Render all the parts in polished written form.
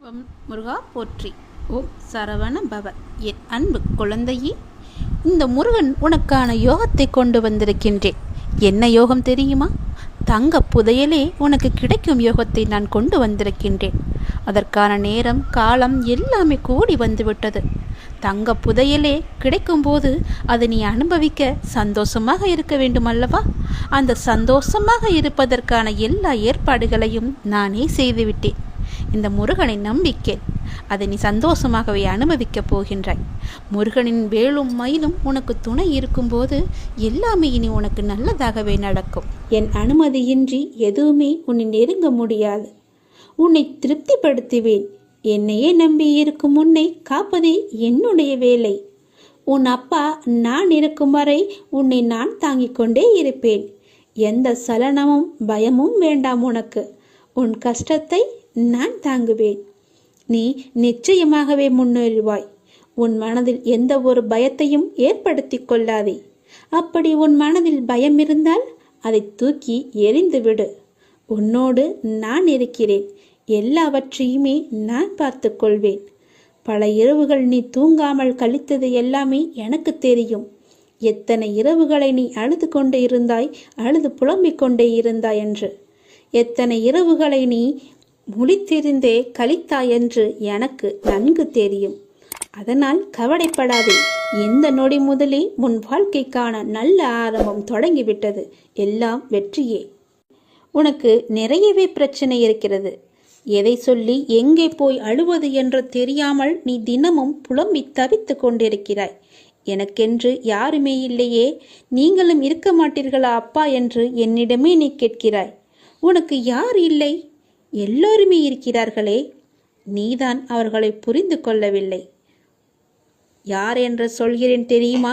ஓம் முருகா போற்றி. ஓம் சரவண பவ. என் அன்பு குழந்தையே, இந்த முருகன் உனக்கான யோகத்தை கொண்டு வந்திருக்கின்றேன். என்ன யோகம் தெரியுமா? தங்க புதையலே உனக்கு கிடைக்கும் யோகத்தை நான் கொண்டு வந்திருக்கின்றேன். அதற்கான நேரம் காலம் எல்லாமே கூடி வந்துவிட்டது. தங்க புதையலே கிடைக்கும்போது அதை நீ அனுபவிக்க சந்தோஷமாக இருக்க வேண்டும் அல்லவா? அந்த சந்தோஷமாக இருப்பதற்கான எல்லா ஏற்பாடுகளையும் நானே செய்துவிட்டேன். இந்த முருகனை நம்பிக்கை அதை நீ சந்தோஷமாகவே அனுபவிக்கப் போகின்றாய். முருகனின் வேலும் மயிலும் உனக்கு துணை இருக்கும்போது எல்லாமே இனி உனக்கு நல்லதாகவே நடக்கும். என் அனுமதியின்றி எதுவுமே உன்னை நெருங்க முடியாது. உன்னை திருப்திப்படுத்துவேன். என்னையே நம்பி இருக்கும் உன்னை காப்பதே என்னுடைய வேலை. உன் அப்பா நான் இருக்கும் வரை உன்னை நான் தாங்கிக் கொண்டே இருப்பேன். எந்த சலனமும் பயமும் வேண்டாம் உனக்கு. உன் கஷ்டத்தை நான் தாங்குவேன். நீ நிச்சயமாகவே முன்னேறுவாய். உன் மனதில் எந்த ஒரு பயத்தையும் ஏற்படுத்தி கொள்ளாதே. அப்படி உன் மனதில் பயம் இருந்தால் அதை தூக்கி எறிந்துவிடு. உன்னோடு நான் இருக்கிறேன். எல்லாவற்றையுமே நான் பார்த்து கொள்வேன். பல இரவுகள் நீ தூங்காமல் கழித்தது எல்லாமே எனக்கு தெரியும். எத்தனை இரவுகளை நீ அழுது கொண்டே இருந்தாய், அழுது புலம்பிக் கொண்டே இருந்தாய் என்று. எத்தனை இரவுகளை நீ முழித்திருந்தே கழித்தாய் என்று எனக்கு நன்கு தெரியும். அதனால் கவலைப்படாதே. இந்த நொடி முதலே உன் வாழ்க்கைக்கான நல்ல ஆரம்பம் தொடங்கிவிட்டது. எல்லாம் வெற்றியே. உனக்கு நிறையவே பிரச்சனை இருக்கிறது. எதை சொல்லி எங்கே போய் அழுவது என்று தெரியாமல் நீ தினமும் புலம்பி தவித்து கொண்டிருக்கிறாய். எனக்கென்று யாருமே இல்லையே, நீங்களும் இருக்க மாட்டீர்களா அப்பா என்று என்னிடமே நீ கேட்கிறாய். உனக்கு யார் இல்லை? எல்லோருமே இருக்கிறார்களே. நீதான் அவர்களை புரிந்து கொள்ளவில்லை. யார் என்று சொல்கிறேன் தெரியுமா?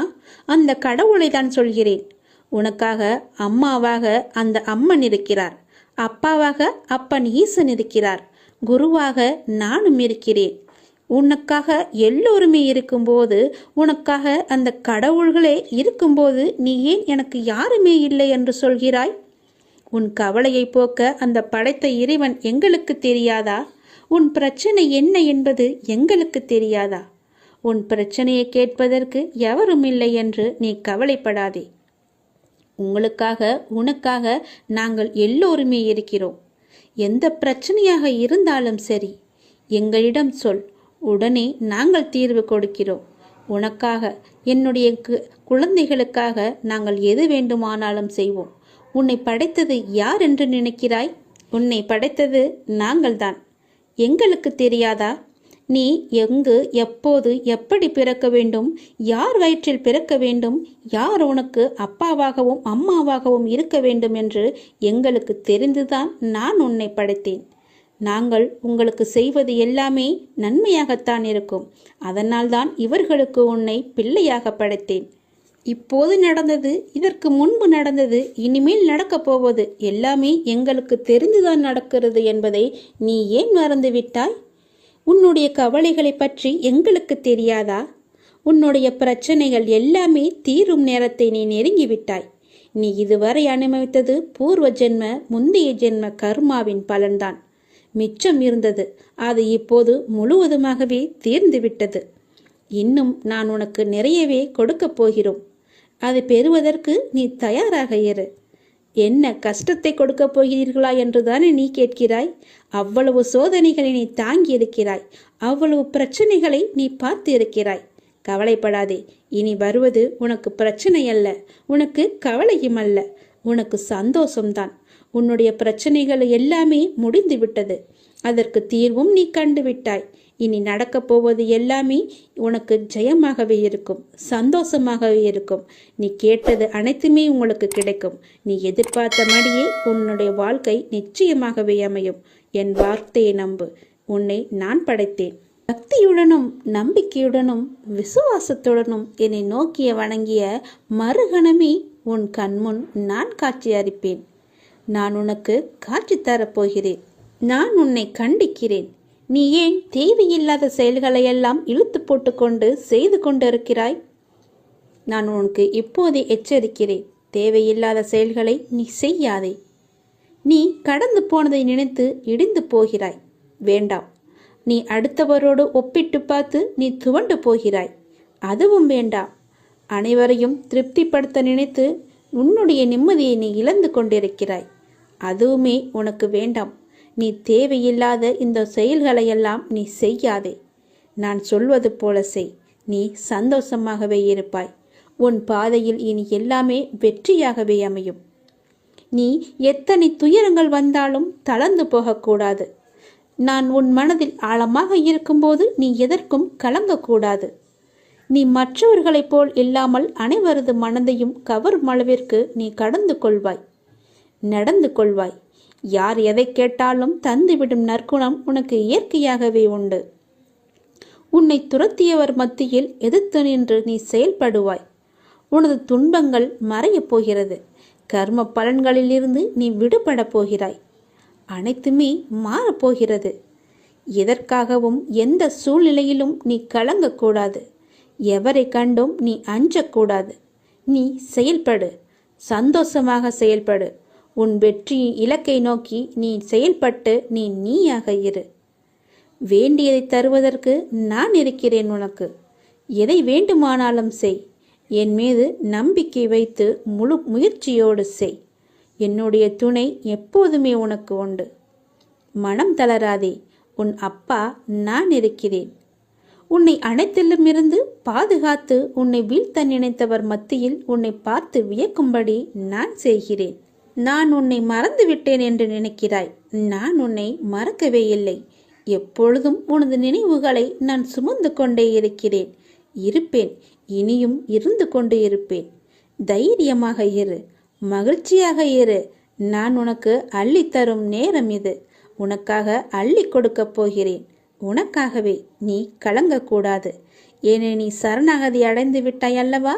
அந்த கடவுளை தான் சொல்கிறேன். உனக்காக அம்மாவாக அந்த அம்மன் இருக்கிறார். அப்பாவாக அப்பன் ஈசன் இருக்கிறார். குருவாக நானும் இருக்கிறேன். உனக்காக எல்லோருமே இருக்கும்போது, உனக்காக அந்த கடவுள்களே இருக்கும்போது நீ ஏன் எனக்கு யாருமே இல்லை என்று சொல்கிறாய்? உன் கவலையை போக்க அந்த படைத்த இறைவன் எங்களுக்கு தெரியாதா? உன் பிரச்சனை என்ன என்பது எங்களுக்கு தெரியாதா? உன் பிரச்சனையை கேட்பதற்கு எவரும் இல்லை என்று நீ கவலைப்படாதே. உங்களுக்காக உனக்காக நாங்கள் எல்லோருமே இருக்கிறோம். எந்த பிரச்சனையாக இருந்தாலும் சரி, எங்களிடம் சொல். உடனே நாங்கள் தீர்வு கொடுக்கிறோம். உனக்காக, என்னுடைய குழந்தைகளுக்காக நாங்கள் எது வேண்டுமானாலும் செய்வோம். உன்னை படைத்தது யார் என்று நினைக்கிறாய்? உன்னை படைத்தது நாங்கள்தான். எங்களுக்கு தெரியாதா? நீ எங்கு, எப்போது, எப்படி பிறக்க வேண்டும், யார் வயிற்றில் பிறக்க வேண்டும், யார் உனக்கு அப்பாவாகவும் அம்மாவாகவும் இருக்க வேண்டும் என்று எங்களுக்கு தெரிந்துதான் நான் உன்னை படைத்தேன். நாங்கள் உங்களுக்கு செய்வது எல்லாமே நன்மையாகத்தான் இருக்கும். அதனால்தான் இவர்களுக்கு உன்னை பிள்ளையாக படைத்தேன். இப்போது நடந்தது, இதற்கு முன்பு நடந்தது, இனிமேல் நடக்கப் போவது எல்லாமே எங்களுக்கு தெரிந்துதான் நடக்கிறது என்பதை நீ ஏன் மறந்துவிட்டாய்? உன்னுடைய கவலைகளை பற்றி எங்களுக்கு தெரியாதா? உன்னுடைய பிரச்சனைகள் எல்லாமே தீரும் நேரத்தை நீ நெருங்கிவிட்டாய். நீ இதுவரை அனுபவித்தது பூர்வ ஜென்ம, முந்தைய ஜென்ம கர்மாவின் பலன்தான். மிச்சம் இருந்தது. அது இப்போது முழுவதுமாகவே தீர்ந்துவிட்டது. இன்னும் நான் உனக்கு நிறையவே கொடுக்கப் போகிறோம். அதை பெறுவதற்கு நீ தயாராக இரு. என்ன கஷ்டத்தை கொடுக்கப் போகிறீர்களா என்றுதானே நீ கேட்கிறாய்? அவ்வளவு சோதனைகளை நீ தாங்கி இருக்கிறாய். அவ்வளவு பிரச்சனைகளை நீ பார்த்து இருக்கிறாய். கவலைப்படாதே. இனி வருவது உனக்கு பிரச்சனை அல்ல, உனக்கு கவலையும் அல்ல, உனக்கு சந்தோஷம்தான். உன்னுடைய பிரச்சனைகள் எல்லாமே முடிந்து விட்டது. அதற்கு தீர்வும் நீ கண்டுவிட்டாய். இனி நடக்கப் போவது எல்லாமே உனக்கு ஜெயமாகவே இருக்கும், சந்தோஷமாகவே இருக்கும். நீ கேட்டது அனைத்துமே உங்களுக்கு கிடைக்கும். நீ எதிர்பார்த்த மாதிரியே உன்னுடைய வாழ்க்கை நிச்சயமாகவே அமையும். என் வார்த்தையை நம்பு. உன்னை நான் படைத்தேன். பக்தியுடனும் நம்பிக்கையுடனும் விசுவாசத்துடனும் என்னை நோக்கிய வணங்கிய மறுகணமே உன் கண்முன் நான் காட்சி அளிப்பேன். நான் உனக்கு காட்சி தரப்போகிறேன். நான் உன்னை கண்டிக்கிறேன். நீ ஏன் தேவையில்லாத செயல்களையெல்லாம் இழுத்து போட்டுக்கொண்டு செய்து கொண்டிருக்கிறாய்? நான் உனக்கு இப்போதே எச்சரிக்கிறேன். தேவையில்லாத செயல்களை நீ செய்யாதே. நீ கடந்து போனதை நினைத்து இடிந்து போகிறாய். வேண்டாம். நீ அடுத்தவரோடு ஒப்பிட்டு பார்த்து நீ துவண்டு போகிறாய். அதுவும் வேண்டாம். அனைவரையும் திருப்திப்படுத்த நினைத்து உன்னுடைய நிம்மதியை நீ இழந்து கொண்டிருக்கிறாய். அதுவுமே உனக்கு வேண்டாம். நீ தேவையில்லாத இந்த செயல்களையெல்லாம் நீ செய்யாதே. நான் சொல்வது போல செய். நீ சந்தோஷமாகவே இருப்பாய். உன் பாதையில் இனி எல்லாமே வெற்றியாகவே அமையும். நீ எத்தனை துயரங்கள் வந்தாலும் தளர்ந்து போகக்கூடாது. நான் உன் மனதில் ஆழமாக இருக்கும்போது நீ எதற்கும் கலங்கக்கூடாது. நீ மற்றவர்களைப் போல் இல்லாமல் அனைவரது மனதையும் கவரும் அளவிற்கு நீ கடந்து கொள்வாய், நடந்து கொள்வாய். யார் எதை கேட்டாலும் தந்துவிடும் நற்குணம் உனக்கு இயற்கையாகவே உண்டு. உன்னை துரத்தியவர் மத்தியில் எதிர்த்து நின்று நீ செயல்படுவாய். உனது துன்பங்கள் மறையப் போகிறது. கர்ம பலன்களிலிருந்து நீ விடுபட போகிறாய். அனைத்துமே மாறப்போகிறது. எதற்காகவும் எந்த சூழ்நிலையிலும் நீ கலங்கக்கூடாது. எவரை கண்டும் நீ அஞ்சக்கூடாது. நீ செயல்படு, சந்தோஷமாக செயல்படு. உன் வெற்றி இலக்கை நோக்கி நீ செயல்பட்டு நீ நீயாக இரு. வேண்டியதை தருவதற்கு நான் இருக்கிறேன் உனக்கு. எதை வேண்டுமானாலும் செய். என் மீது நம்பிக்கை வைத்து முழு முயற்சியோடு செய். என்னுடைய துணை எப்போதுமே உனக்கு உண்டு. மனம் தளராதே. உன் அப்பா நான் இருக்கிறேன். உன்னை அனைத்திலுமிருந்து பாதுகாத்து உன்னை வீழ்த்த நினைத்தவர் மத்தியில் உன்னை பார்த்து வியக்கும்படி நான் செய்கிறேன். நான் உன்னை மறந்து விட்டேன் என்று நினைக்கிறாய். நான் உன்னை மறக்கவே இல்லை. எப்பொழுதும் உனது நினைவுகளை நான் சுமந்து கொண்டே இருக்கிறேன், இருப்பேன், இனியும் இருந்து கொண்டு இருப்பேன். தைரியமாக இரு, மகிழ்ச்சியாக இரு. நான் உனக்கு அள்ளித்தரும் நேரம் இது. உனக்காக அள்ளி கொடுக்கப் போகிறேன். உனக்காகவே. நீ கலங்கக்கூடாது. ஏனே நீ சரணாகதி அடைந்து விட்டாய் அல்லவா?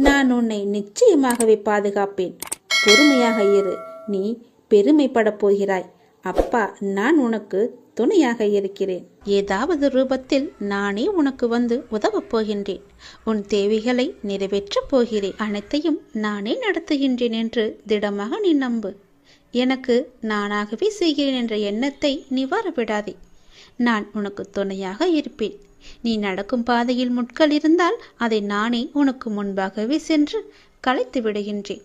நான் உன்னை நிச்சயமாகவே பாதுகாப்பேன். பொறுமையாக இரு. நீ பெருமைப்படப் போகிறாய். அப்பா நான் உனக்கு துணையாக இருக்கிறேன். ஏதாவது ரூபத்தில் நானே உனக்கு வந்து உதவப் போகின்றேன். உன் தேவைகளை நிறைவேற்றப் போகிறேன். அனைத்தையும் நானே நடத்துகின்றேன் என்று திடமாக நீ நம்பு. எனக்கு நானாகவே செய்கிறேன் என்ற எண்ணத்தை நீ வரவிடாதே. நான் உனக்கு துணையாக இருப்பேன். நீ நடக்கும் பாதையில் முட்கள் இருந்தால் அதை நானே உனக்கு முன்பாகவே சென்று கலைத்து விடுகின்றேன்.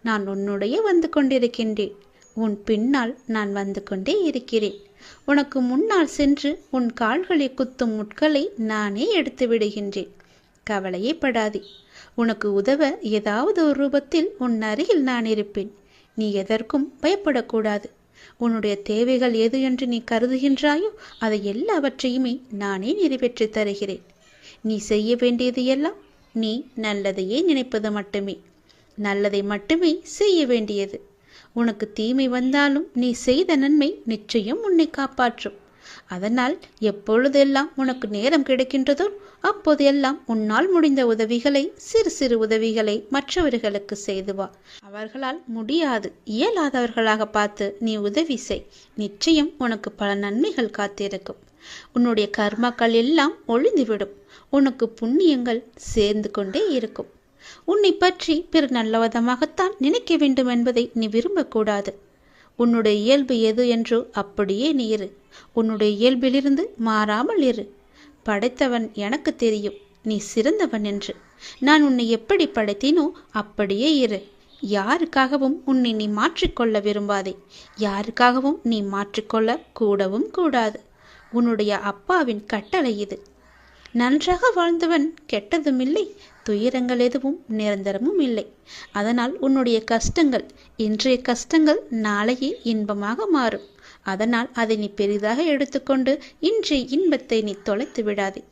நான் உன்னுடைய வந்து கொண்டிருக்கின்றேன். உன் பின்னால் நான் வந்து கொண்டே இருக்கிறேன். உனக்கு முன்னால் சென்று உன் கால்களை குத்தும் முட்களை நானே எடுத்து விடுகின்றேன். கவலையே படாதே. உனக்கு உதவ ஏதாவது ஒரு ரூபத்தில் உன் அருகில் நான் இருப்பேன். நீ எதற்கும் பயப்படக்கூடாது. உன்னுடைய தேவைகள் எது என்று நீ கருதுகின்றாயோ அதை எல்லாவற்றையுமே நானே நிறைவேற்றி தருகிறேன். நீ செய்ய வேண்டியது எல்லாம் நீ நல்லதையே நினைப்பது மட்டுமே. நல்லதை மட்டுமே செய்ய வேண்டியது. உனக்கு தீமை வந்தாலும் நீ செய்த நன்மை நிச்சயம் உன்னை காப்பாற்றும். அதனால் எப்பொழுதெல்லாம் உனக்கு நேரம் கிடைக்கின்றதோ அப்போதெல்லாம் உன்னால் முடிந்த உதவிகளை, சிறு சிறு உதவிகளை மற்றவர்களுக்கு செய்து வா. அவர்களால் முடியாது, இயலாதவர்களாக பார்த்து நீ உதவி செய். நிச்சயம் உனக்கு பல நன்மைகள் காத்திருக்கும். உன்னுடைய கர்மாக்கள் எல்லாம் ஒழிந்துவிடும். உனக்கு புண்ணியங்கள் சேர்ந்து கொண்டே இருக்கும். உன்னை பற்றி பிற நல்லவிதமாகத்தான் நினைக்க வேண்டும் என்பதை நீ விரும்பக்கூடாது. உன்னுடைய இயல்பு எது என்றோ அப்படியே நீ இரு. உன்னுடைய இயல்பிலிருந்து மாறாமல் இரு. படைத்தவன் எனக்கு தெரியும் நீ சிறந்தவன் என்று. நான் உன்னை எப்படி படைத்தேனோ அப்படியே இரு. யாருக்காகவும் உன்னை நீ மாற்றிக்கொள்ள விரும்பாதே. யாருக்காகவும் நீ மாற்றிக்கொள்ள கூடவும் கூடாது. உன்னுடைய அப்பாவின் கட்டளை இது. நன்றாக வாழ்ந்தவன் கெட்டதும் இல்லை, துயரங்கள் எதுவும் நிரந்தரமும் இல்லை. அதனால் உன்னுடைய கஷ்டங்கள், இன்றைய கஷ்டங்கள் நாளையே இன்பமாக மாறும். அதனால் அதை நீ பெரிதாக எடுத்துக்கொண்டு இன்றைய இன்பத்தை நீ தொலைத்து விடாதே.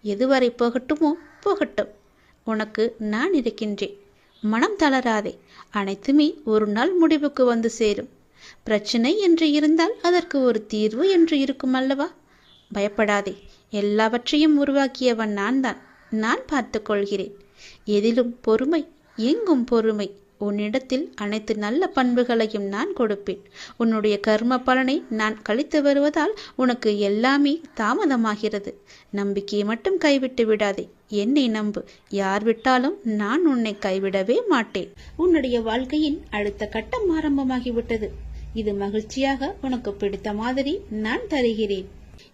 எதுவரை போகட்டுமோ போகட்டும். உனக்கு நான் இருக்கின்றேன். மனம் தளராதே. அனைத்துமே ஒரு நாள் முடிவுக்கு வந்து சேரும். பிரச்சனை என்று இருந்தால் அதற்கு ஒரு தீர்வு என்று இருக்கும் அல்லவா? பயப்படாதே. எல்லாவற்றையும் உருவாக்கியவன் நான் தான். நான் பார்த்து கொள்கிறேன். எதிலும் பொறுமை, எங்கும் பொறுமை. உன்னிடத்தில் அனைத்து நல்ல பண்புகளையும் நான் கொடுப்பேன். உன்னுடைய கர்ம பலனை நான் கழித்து வருவதால் உனக்கு எல்லாமே தாமதமாகிறது. நம்பிக்கையை மட்டும் கைவிட்டு விடாதே. என்னை நம்பு. யார் விட்டாலும் நான் உன்னை கைவிடவே மாட்டேன். உன்னுடைய வாழ்க்கையின் அடுத்த கட்டம் ஆரம்பமாகிவிட்டது. இது மகிழ்ச்சியாக உனக்கு பிடித்த மாதிரி நான் தருகிறேன்.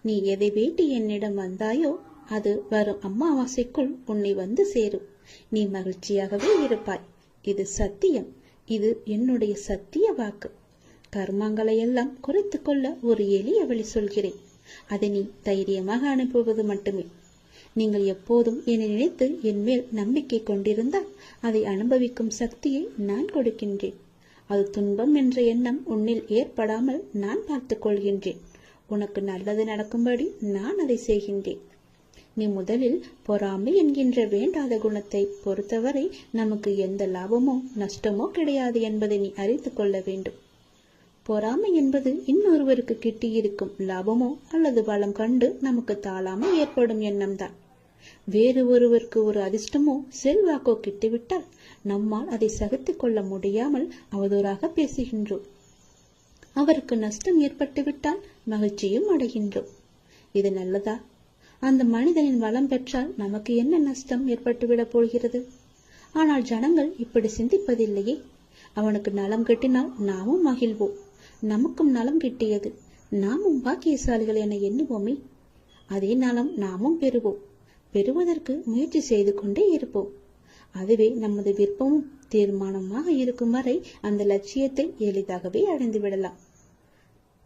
நீ எதை வேண்டி என்னிடம் வந்தாயோ அது வரும் அமாவாசைக்குள் உன்னை வந்து சேரும். நீ மகிழ்ச்சியாகவே இருப்பாய். இது சத்தியம். இது என்னுடைய சத்திய வாக்கு. கர்மங்களை எல்லாம் குறைத்து கொள்ள ஒரு எளிய வழி சொல்கிறேன். அதை நீ தைரியமாக அனுப்புவது மட்டுமே. நீங்கள் எப்போதும் என்னை நினைத்து என் மேல் நம்பிக்கை கொண்டிருந்தால் அதை அனுபவிக்கும் சக்தியை நான் கொடுக்கின்றேன். அது துன்பம் என்ற எண்ணம் உன்னில் ஏற்படாமல் நான் பார்த்துக் கொள்கின்றேன். உனக்கு நல்லது நடக்கும்படி நான் அதை செய்கின்றேன். நீ முதலில் பொறாமை என்கின்ற வேண்டாத குணத்தை பொறுத்தவரை நமக்கு எந்த லாபமோ நஷ்டமோ கிடையாது என்பதை நீ அறிந்து கொள்ள வேண்டும். பொறாமை என்பது இன்னொருவருக்கு கிட்டியிருக்கும் லாபமோ அல்லது பலம் கண்டு நமக்கு தாழாமல் ஏற்படும் எண்ணம்தான். வேறு ஒருவருக்கு ஒரு அதிர்ஷ்டமோ செல்வாக்கோ கிட்டிவிட்டால் நம்மால் அதை சகித்துக் கொள்ள முடியாமல் அவதூறாக பேசுகின்றோம். அவருக்கு நஷ்டம் ஏற்பட்டுவிட்டால் மகிழ்ச்சியும் அடைகின்றோம். இது நல்லதா? அந்த மனிதனின் வளம் பெற்றால் நமக்கு என்ன நஷ்டம் ஏற்பட்டுவிடப் போகிறது? ஆனால் ஜனங்கள் இப்படி சிந்திப்பதில்லையே. அவனுக்கு நலம் கிட்டினால் நாமும் மகிழ்வோம். நமக்கும் நலம் கிட்டியது, நாமும் பாக்கியசாலிகள் என எண்ணுவோமே. அதே நலம் நாமும் பெறுவோம். பெறுவதற்கு முயற்சி செய்து கொண்டே இருப்போம். அதுவே நமது விருப்பமும் தீர்மானமாக இருக்கும் வரை அந்த லட்சியத்தை எளிதாகவே அடைந்து விடலாம்.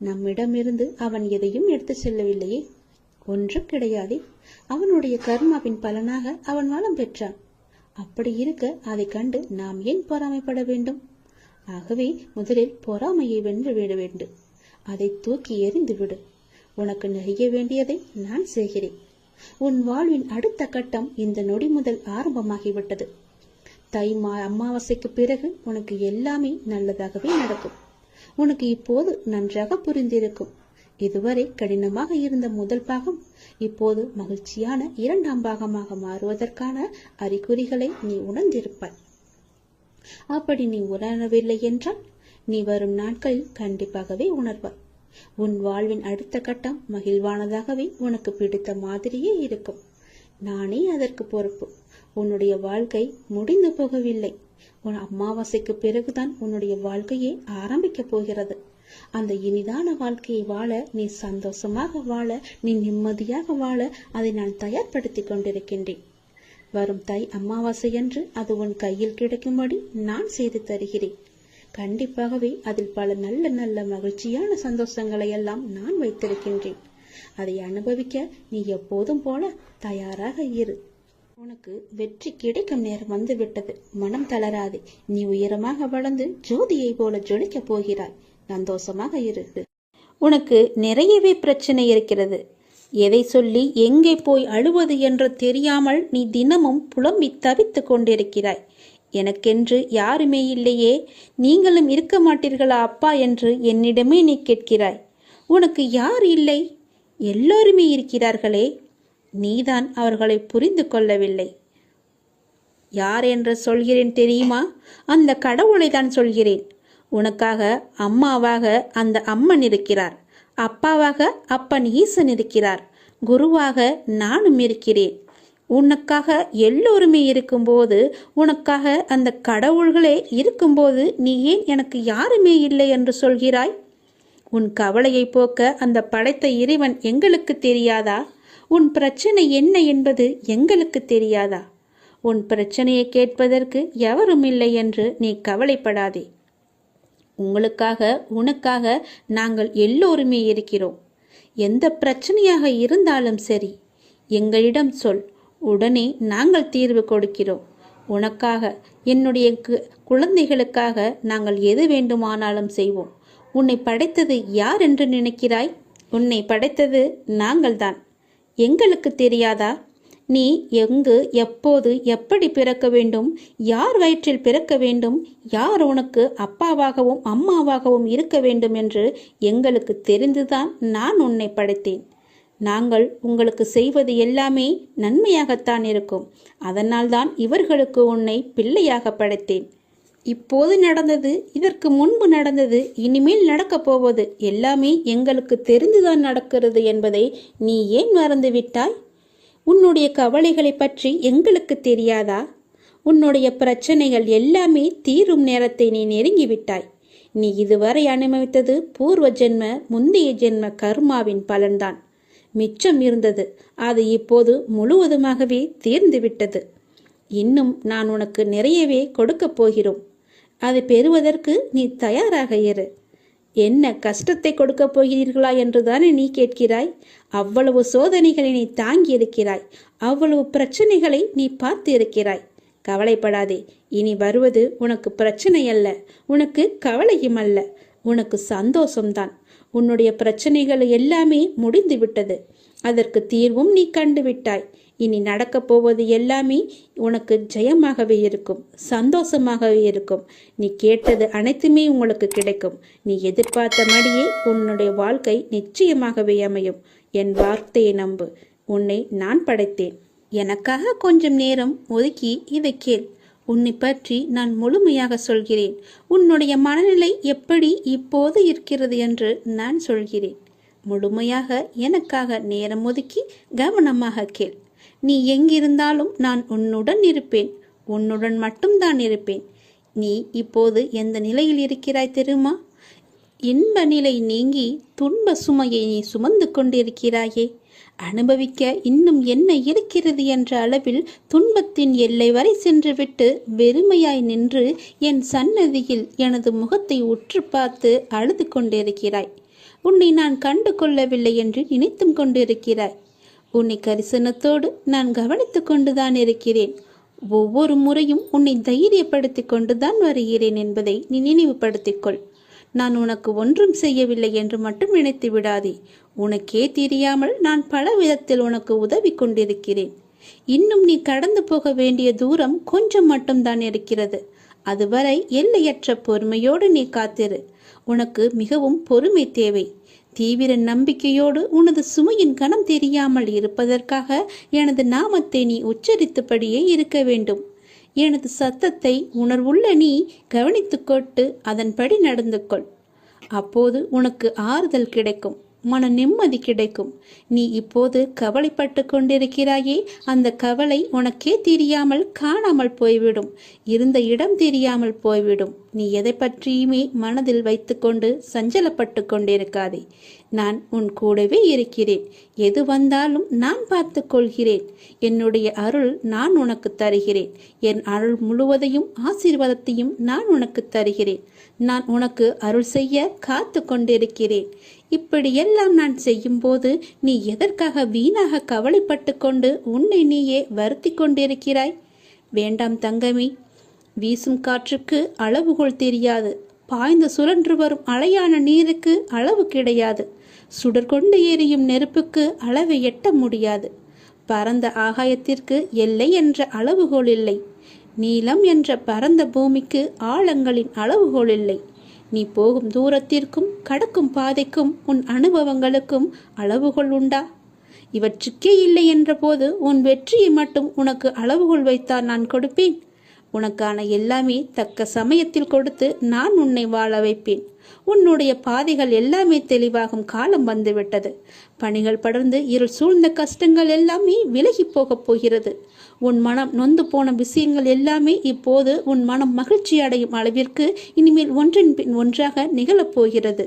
நம்மிடமிருந்து அவன் எதையும் எடுத்து செல்லவில்லையே, ஒன்றும் கிடையாதே. அவனுடைய கர்மாவின் பலனாக அவன் வளம் பெற்றான். அப்படி இருக்க அதை கண்டு நாம் ஏன் பொறாமைப்பட வேண்டும்? ஆகவே முதலில் பொறாமையை வென்று விட வேண்டும். அதை தூக்கி எறிந்து விடு. உனக்கு நெறிய வேண்டியதை நான் செய்கிறேன். உன் வாழ்வின் அடுத்த கட்டம் இந்த நொடி முதல் ஆரம்பமாகிவிட்டது. அமாவாசைக்கு பிறகு உனக்கு எல்லாமே நல்லதாகவே நடக்கும். உனக்கு இப்போது நன்றாக புரிந்திருக்கும். இதுவரை கடினமாக இருந்த முதல் பாகம் இப்போது மகிழ்ச்சியான இரண்டாம் பாகமாக மாறுவதற்கான அறிகுறிகளை நீ உணர்ந்திருப்பாய். அப்படி நீ உணரவில்லை என்றால் நீ வரும் நாட்களில் கண்டிப்பாகவே உணர்வாய். உன் வாழ்வின் அடுத்த கட்டம் மகிழ்வானதாகவே உனக்கு பிடித்த மாதிரியே இருக்கும். நானே அதற்கு பொறுப்பு. உன்னுடைய வாழ்க்கை முடிந்து போகவில்லை. உன் அமாவாசைக்கு பிறகுதான் உன்னுடைய வாழ்க்கையே ஆரம்பிக்க போகிறது. அந்த இனிதான வாழ்க்கையை வாழ, நீ சந்தோஷமாக வாழ, நீ நிம்மதியாக வாழ அதை நான் தயார்படுத்தி கொண்டிருக்கின்றேன். வரும் அமாவாசை அன்று அது உன் கையில் கிடைக்கும்படி நான் செய்து தருகிறேன். கண்டிப்பாகவே அதில் பல நல்ல நல்ல மகிழ்ச்சியான சந்தோஷங்களை எல்லாம் நான் வைத்திருக்கின்றேன். அதை அனுபவிக்க நீ எப்போதும் போல தயாராக இரு. உனக்கு வெற்றி கிடைக்கும் நேரம் வந்துவிட்டது. மனம் தளராதே. நீ உயரமாக வளர்ந்து ஜோதியை போல ஜொலிக்க போகிறாய். சந்தோஷமாக இரு. உனக்கு நிறையவே பிரச்சனை இருக்கிறது. எதை சொல்லி எங்கே போய் அழுவது என்று தெரியாமல் நீ தினமும் புலம்பி தவித்துக் கொண்டிருக்கிறாய். எனக்கென்று யாருமே இல்லையே, நீங்களும் இருக்க மாட்டீர்களா அப்பா என்று என்னிடமே நீ கேட்கிறாய். உனக்கு யார் இல்லை? எல்லோருமே இருக்கிறார்களே. நீதான் அவர்களை புரிந்து கொள்ளவில்லை. யார் என்று சொல்கிறேன் தெரியுமா? அந்த கடவுளை தான் சொல்கிறேன். உனக்காக அம்மாவாக அந்த அம்மன் இருக்கிறார். அப்பாவாக அப்பன் ஈசன் இருக்கிறார். குருவாக நானும் இருக்கிறேன். உனக்காக எல்லோருமே இருக்கும்போது, உனக்காக அந்த கடவுள்களே இருக்கும்போது நீ ஏன் எனக்கு யாருமே இல்லை என்று சொல்கிறாய்? உன் கவலையை போக்க அந்த படைத்த இறைவன் எங்களுக்கு தெரியாதா? உன் பிரச்சனை என்ன என்பது எங்களுக்கு தெரியாதா? உன் பிரச்சனையை கேட்பதற்கு எவரும் இல்லை என்று நீ கவலைப்படாதே. உங்களுக்காக உனக்காக நாங்கள் எல்லோருமே இருக்கிறோம். எந்த பிரச்சனையாக இருந்தாலும் சரி எங்களிடம் சொல். உடனே நாங்கள் தீர்வு கொடுக்கிறோம். உனக்காக, என்னுடைய குழந்தைகளுக்காக நாங்கள் எது வேண்டுமானாலும் செய்வோம். உன்னை படைத்தது யார் என்று நினைக்கிறாய்? உன்னை படைத்தது நாங்கள்தான். எங்களுக்கு தெரியாதா? நீ எங்கு, எப்போது, எப்படி பிறக்க வேண்டும், யார் வயிற்றில் பிறக்க வேண்டும், யார் உனக்கு அப்பாவாகவும் அம்மாவாகவும் இருக்க வேண்டும் என்று எங்களுக்கு தெரிந்துதான் நான் உன்னை படைத்தேன். நாங்கள் உங்களுக்கு செய்வது எல்லாமே நன்மையாகத்தான் இருக்கும். அதனால்தான் இவர்களுக்கு உன்னை பிள்ளையாக படைத்தேன். இப்போது நடந்தது, இதற்கு முன்பு நடந்தது, இனிமேல் நடக்கப் போவது எல்லாமே எங்களுக்கு தெரிந்துதான் நடக்கிறது என்பதை நீ ஏன் மறந்துவிட்டாய்? உன்னுடைய கவலைகளை பற்றி எங்களுக்கு தெரியாதா? உன்னுடைய பிரச்சனைகள் எல்லாமே தீரும் நேரத்தை நீ நெருங்கிவிட்டாய். நீ இதுவரை அனுபவித்தது பூர்வ ஜென்ம, முந்தைய ஜென்ம கர்மாவின் பலன்தான். மிச்சம் இருந்தது. அது இப்போது முழுவதுமாகவே தீர்ந்துவிட்டது. இன்னும் நான் உனக்கு நிறையவே கொடுக்கப் போகிறோம். அதை பெறுவதற்கு நீ தயாராக இரு. என்ன கஷ்டத்தை கொடுக்கப் போகிறீர்களா என்றுதானே நீ கேட்கிறாய்? அவ்வளவு சோதனைகளை நீ தாங்கி இருக்கிறாய். அவ்வளவு பிரச்சனைகளை நீ பார்த்து இருக்கிறாய். கவலைப்படாதே. இனி வருவது உனக்கு பிரச்சனை அல்ல, உனக்கு கவலையும் அல்ல, உனக்கு சந்தோஷம்தான். உன்னுடைய பிரச்சனைகள் எல்லாமே முடிந்து விட்டது. அதற்கு தீர்வும் நீ கண்டுவிட்டாய். இனி நடக்கப் போவது எல்லாமே உனக்கு ஜெயமாகவே இருக்கும், சந்தோஷமாகவே இருக்கும். நீ கேட்டது அனைத்துமே உங்களுக்கு கிடைக்கும். நீ எதிர்பார்த்தபடியே உன்னுடைய வாழ்க்கை நிச்சயமாகவே அமையும். என் வார்த்தையை நம்பு. உன்னை நான் படைத்தேன். எனக்காக கொஞ்சம் நேரம் ஒதுக்கி இதை கேள். உன்னை பற்றி நான் முழுமையாக சொல்கிறேன். உன்னுடைய மனநிலை எப்படி இப்போது இருக்கிறது என்று நான் சொல்கிறேன். முழுமையாக எனக்காக நேரம் ஒதுக்கி கவனமாக கேள். நீ எங்கிருந்தாலும் நான் உன்னுடன் இருப்பேன். உன்னுடன் மட்டும்தான் இருப்பேன். நீ இப்போது எந்த நிலையில் இருக்கிறாய் தெரியுமா? இன்ப நிலை நீங்கி துன்ப சுமையை நீ சுமந்து கொண்டிருக்கிறாயே. அனுபவிக்க இன்னும் என்ன இருக்கிறது என்ற அளவில் துன்பத்தின் எல்லை வரை சென்றுவிட்டு வெறுமையாய் நின்று என் சன்னதியில் எனது முகத்தை உற்று பார்த்து அழுது கொண்டிருக்கிறாய். உன்னை நான் கண்டு கொள்ளவில்லை என்று நினைத்தும் கொண்டிருக்கிறாய். உன்னை கரிசனத்தோடு நான் கவனித்து கொண்டுதான் இருக்கிறேன். ஒவ்வொரு முறையும் உன்னை தைரியப்படுத்தி கொண்டுதான் வருகிறேன் என்பதை நீ நினைவுபடுத்திக்கொள். நான் உனக்கு ஒன்றும் செய்யவில்லை என்று மட்டும் நினைத்து விடாதே. உனக்கே தெரியாமல் நான் பல விதத்தில் உனக்கு உதவி கொண்டிருக்கிறேன். இன்னும் நீ கடந்து போக வேண்டிய தூரம் கொஞ்சம் மட்டும்தான் இருக்கிறது. அதுவரை எல்லையற்ற பொறுமையோடு நீ காத்திரு. உனக்கு மிகவும் பொறுமை தேவை. தீவிர நம்பிக்கையோடு உனது சுமையின் கணம் தெரியாமல் இருப்பதற்காக எனது நாமத்தை நீ உச்சரித்தபடியே இருக்க வேண்டும். எனது சத்தத்தை உணர்வுள்ள நீ கவனித்துக்கொண்டு அதன்படி நடந்து கொள். அப்போது உனக்கு ஆறுதல் கிடைக்கும், மன நிம்மதி கிடைக்கும். நீ இப்போது கவலைப்பட்டு கொண்டிருக்கிறாயே, அந்த கவலை உனக்கே தெரியாமல் காணாமல் போய்விடும். இருந்த இடம் தெரியாமல் போய்விடும். நீ எதை பற்றியுமே மனதில் வைத்துக்கொண்டு சஞ்சலப்பட்டு கொண்டிருக்காதே. நான் உன் கூடவே இருக்கிறேன். எது வந்தாலும் நான் பார்த்து கொள்கிறேன். என்னுடைய அருள் நான் உனக்கு தருகிறேன். என் அருள் முழுவதையும் ஆசீர்வாதத்தையும் நான் உனக்கு தருகிறேன். நான் உனக்கு அருள் செய்ய காத்து கொண்டிருக்கிறேன். இப்படியெல்லாம் நான் செய்யும்போது நீ எதற்காக வீணாக கவலைப்பட்டு கொண்டு உன்னை நீயே வருத்தி கொண்டிருக்கிறாய்? வேண்டாம் தங்கமே. வீசும் காற்றுக்கு அளவுகோல் தெரியாது. பாய்ந்து சுழன்று வரும் அலையான நீருக்கு அளவு கிடையாது. சுடர் கொண்டு எரியும் நெருப்புக்கு அளவை எட்ட முடியாது. பரந்த ஆகாயத்திற்கு எல்லை என்ற அளவுகோல் இல்லை. நீளம் என்ற பரந்த பூமிக்கு ஆழங்களின் அளவுகோல் இல்லை. நீ போகும் தூரத்திற்கும் கடக்கும் பாதைக்கும் உன் அனுபவங்களுக்கும் அளவுகோல் உண்டா? இவற்றுக்கே இல்லை என்ற போது உன் வெற்றியை மட்டும் உனக்கு அளவுகோல் வைத்தால் நான் கொடுப்பேன். உனக்கான எல்லாமே தக்க சமயத்தில் கொடுத்து நான் உன்னை வாழ வைப்பேன். உன்னுடைய பாதைகள் எல்லாமே தெளிவாகும் காலம் வந்துவிட்டது. பணிகள் படர்ந்து இருள் சூழ்ந்த கஷ்டங்கள் எல்லாமே விலகி போகப் போகிறது. உன் மனம் நொந்து போன விஷயங்கள் எல்லாமே இப்போது உன் மனம் மகிழ்ச்சி அடையும் அளவிற்கு இனிமேல் ஒன்றின் பின் ஒன்றாக நிகழப்போகிறது.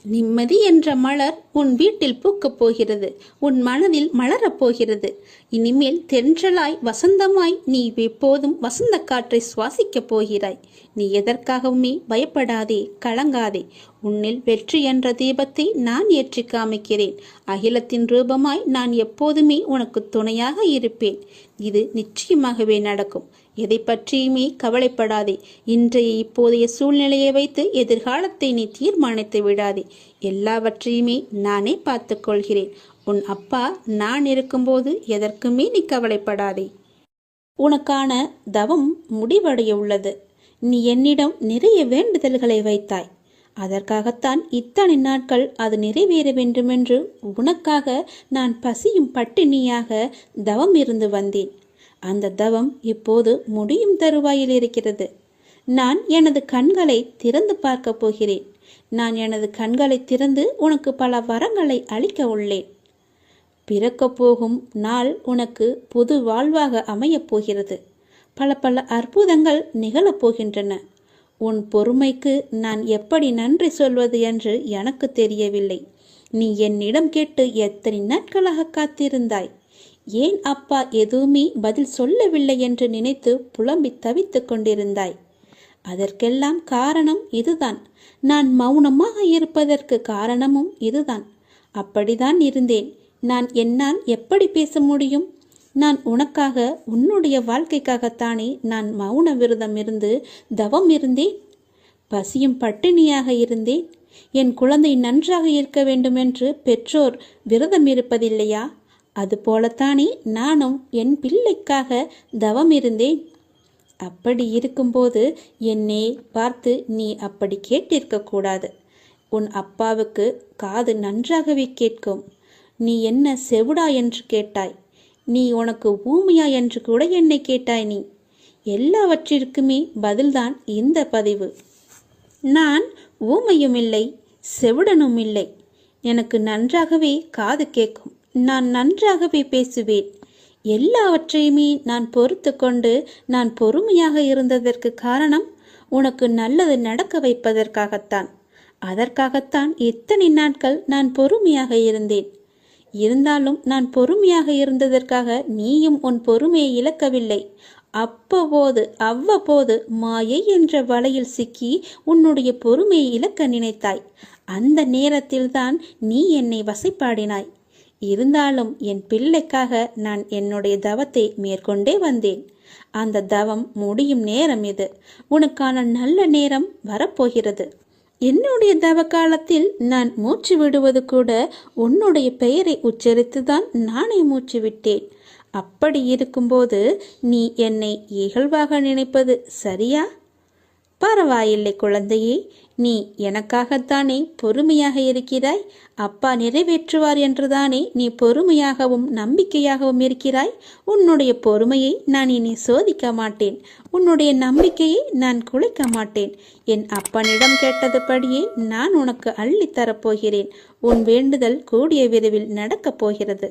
நிம்மதி என்ற மலர் உன் வீட்டில் பூக்கப் போகிறது. உன் மனதில் மலரப் போகிறது. இனிமேல் தென்றலாய் வசந்தமாய் நீ எப்போதும் வசந்த காற்றை சுவாசிக்கப் போகிறாய். நீ எதற்காகவுமே பயப்படாதே, கலங்காதே. உன்னில் வெற்றி என்ற தீபத்தை நான் ஏற்றி காமிக்கிறேன். அகிலத்தின் ரூபமாய் நான் எப்போதுமே உனக்கு துணையாக இருப்பேன். இது நிச்சயமாகவே நடக்கும். எதை பற்றியுமே கவலைப்படாதே. இன்றைய இப்போதைய சூழ்நிலையை வைத்து எதிர்காலத்தை நீ தீர்மானித்து விடாதே. எல்லாவற்றையுமே நானே பார்த்து கொள்கிறேன். உன் அப்பா நான் இருக்கும்போது எதற்குமே நீ கவலைப்படாதே. உனக்கான தவம் முடிவடைய உள்ளது. நீ என்னிடம் நிறைய வேண்டுதல்களை வைத்தாய். அதற்காகத்தான் இத்தனை நாட்கள் அது நிறைவேற வேண்டுமென்று உனக்காக நான் பசியும் பட்டினியாக தவம் இருந்து வந்தேன். அந்த தவம் இப்போது முடியும் தருவாயில் இருக்கிறது. நான் எனது கண்களை திறந்து பார்க்க போகிறேன். நான் எனது கண்களை திறந்து உனக்கு பல வரங்களை அளிக்க உள்ளேன். பிறக்கப் போகும் நாள் உனக்கு புது வாழ்வாக அமையப் போகிறது. பல பல அற்புதங்கள் நிகழப்போகின்றன. உன் பொறுமைக்கு நான் எப்படி நன்றி சொல்வது என்று எனக்கு தெரியவில்லை. நீ என்னிடம் கேட்டு எத்தனை நாட்களாக காத்திருந்தாய்? ஏன் அப்பா எதுவுமே பதில் சொல்லவில்லை என்று நினைத்து புலம்பி தவித்து கொண்டிருந்தாய். அதற்கெல்லாம் காரணம் இதுதான். நான் மௌனமாக இருப்பதற்கு காரணமும் இதுதான். அப்படிதான் இருந்தேன். என்னால் எப்படி பேச முடியும்? நான் உனக்காக, உன்னுடைய வாழ்க்கைக்காகத்தானே நான் மௌன விரதம் இருந்து தவம் இருந்தேன். பசியும் பட்டினியாக இருந்தேன். என் குழந்தை நன்றாக இருக்க வேண்டும் என்று பெற்றோர் விரதம் இருப்பதில்லையா? அதுபோலத்தானே நானும் என் பிள்ளைக்காக தவம் இருந்தேன். அப்படி இருக்கும்போது என்னை பார்த்து நீ அப்படி கேட்டிருக்க கூடாது. உன் அப்பாவுக்கு காது நன்றாகவே கேட்கும். நீ என்ன செவிடா என்று கேட்டாய். நீ உனக்கு ஊமையா என்று கூட என்னை கேட்டாய். நீ எல்லாவற்றிற்குமே பதில்தான் இந்த பதிவு. நான் ஊமையும் இல்லை, செவிடனும் இல்லை. எனக்கு நன்றாகவே காது கேட்கும். நான் நன்றாகவே பேசுவேன். எல்லாவற்றையுமே நான் பொறுத்து கொண்டு நான் பொறுமையாக இருந்ததற்கு காரணம் உனக்கு நல்லது நடக்க வைப்பதற்காகத்தான். அதற்காகத்தான் இத்தனை நாட்கள் நான் பொறுமையாக இருந்தேன். இருந்தாலும் நான் பொறுமையாக இருந்ததற்காக நீயும் உன் பொறுமையை இழக்கவில்லை. அவ்வப்போது மாயை என்ற வலையில் சிக்கி உன்னுடைய பொறுமையை இழக்க நினைத்தாய். அந்த நேரத்தில்தான் நீ என்னை வசைப்பாடினாய். இருந்தாலும் என் பிள்ளைக்காக நான் என்னுடைய தவத்தை மேற்கொண்டே வந்தேன். அந்த தவம் முடியும் நேரம் இது. உனக்கான நல்ல நேரம் வரப்போகிறது. என்னுடைய தவ காலத்தில் நான் மூச்சு விடுவது கூட உன்னுடைய பெயரை உச்சரித்துதான் நானே மூச்சு விட்டேன். அப்படி இருக்கும்போது நீ என்னை இகழ்வாக நினைப்பது சரியா? பரவாயில்லை குழந்தையே, நீ எனக்காகத்தானே பொறுமையாக இருக்கிறாய். அப்பா நிறைவேற்றுவார் என்றுதானே நீ பொறுமையாகவும் நம்பிக்கையாகவும் இருக்கிறாய். உன்னுடைய பொறுமையை நான் இனி சோதிக்க மாட்டேன். உன்னுடைய நம்பிக்கையை நான் குலைக்க மாட்டேன். என் அப்பனிடம் கேட்டதுபடியே நான் உனக்கு அள்ளித்தரப்போகிறேன். உன் வேண்டுதல் கூடிய விரைவில் நடக்கப் போகிறது.